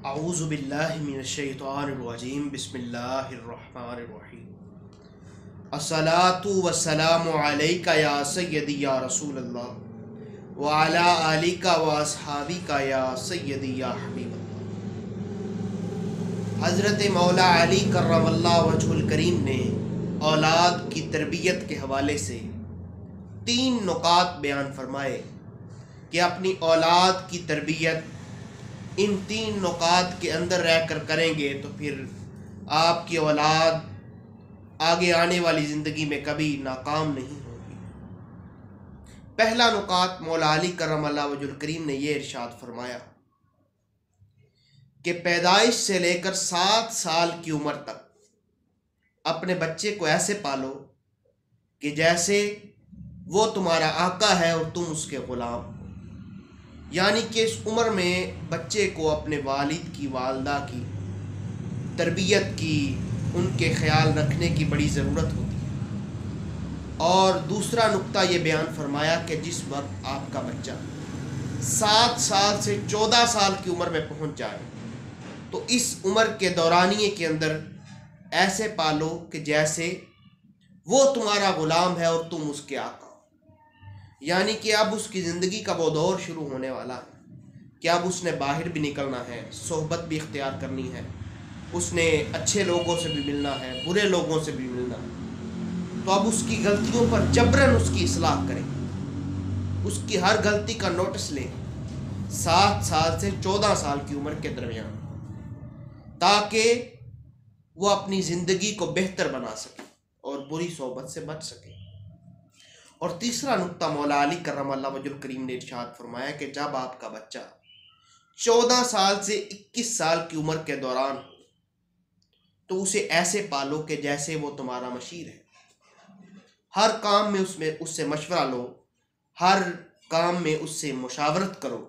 اعوذ باللہ من الشیطان الرجیم بسم اللہ الرحمن الرحیم الصلاۃ والسلام علیک یا سیدی یا رسول اللہ وعلی آلک واصحابک یا سیدی یا حبیب اللہ۔ حضرت مولا علی کرم اللہ وجہ الکریم نے اولاد کی تربیت کے حوالے سے 3 نکات بیان فرمائے کہ اپنی اولاد کی تربیت ان 3 نکات کے اندر رہ کر کریں گے تو پھر آپ کی اولاد آگے آنے والی زندگی میں کبھی ناکام نہیں ہوگی۔ پہلا نکات مولا علی کرم اللہ وجہ الکریم نے یہ ارشاد فرمایا کہ پیدائش سے لے کر 7 سال کی عمر تک اپنے بچے کو ایسے پالو کہ جیسے وہ تمہارا آقا ہے اور تم اس کے غلام، یعنی کہ اس عمر میں بچے کو اپنے والد کی والدہ کی تربیت کی ان کے خیال رکھنے کی بڑی ضرورت ہوتی ہے۔ اور دوسرا نقطہ یہ بیان فرمایا کہ جس وقت آپ کا بچہ 7 سال سے 14 سال کی عمر میں پہنچ جائے تو اس عمر کے دورانیے کے اندر ایسے پالو کہ جیسے وہ تمہارا غلام ہے اور تم اس کے آقا، یعنی کہ اب اس کی زندگی کا وہ دور شروع ہونے والا ہے کہ اب اس نے باہر بھی نکلنا ہے، صحبت بھی اختیار کرنی ہے، اس نے اچھے لوگوں سے بھی ملنا ہے، برے لوگوں سے بھی ملنا ہے، تو اب اس کی غلطیوں پر جبراً اس کی اصلاح کریں، اس کی ہر غلطی کا نوٹس لیں 7 سال سے 14 سال کی عمر کے درمیان، تاکہ وہ اپنی زندگی کو بہتر بنا سکے اور بری صحبت سے بچ سکے۔ اور تیسرا نقطہ مولا علی کرم اللہ وجہ الکریم نے ارشاد فرمایا کہ جب آپ کا بچہ 14 سال سے 21 سال کی عمر کے دوران ہو تو اسے ایسے پالو کہ جیسے وہ تمہارا مشیر ہے، ہر کام میں اس سے مشورہ لو، ہر کام میں اس سے مشاورت کرو۔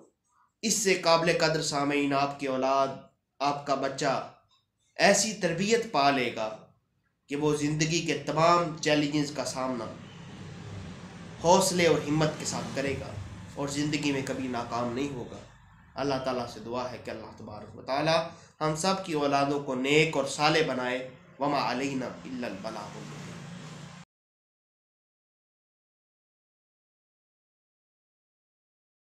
اس سے قابل قدر سامعین آپ کی اولاد، آپ کا بچہ ایسی تربیت پا لے گا کہ وہ زندگی کے تمام چیلنجز کا سامنا حوصلے اور ہمت کے ساتھ کرے گا اور زندگی میں کبھی ناکام نہیں ہوگا۔ اللہ تعالیٰ سے دعا ہے کہ اللہ تبارک و تعالیٰ ہم سب کی اولادوں کو نیک اور صالح بنائے۔ وما علینا الا البلاغ۔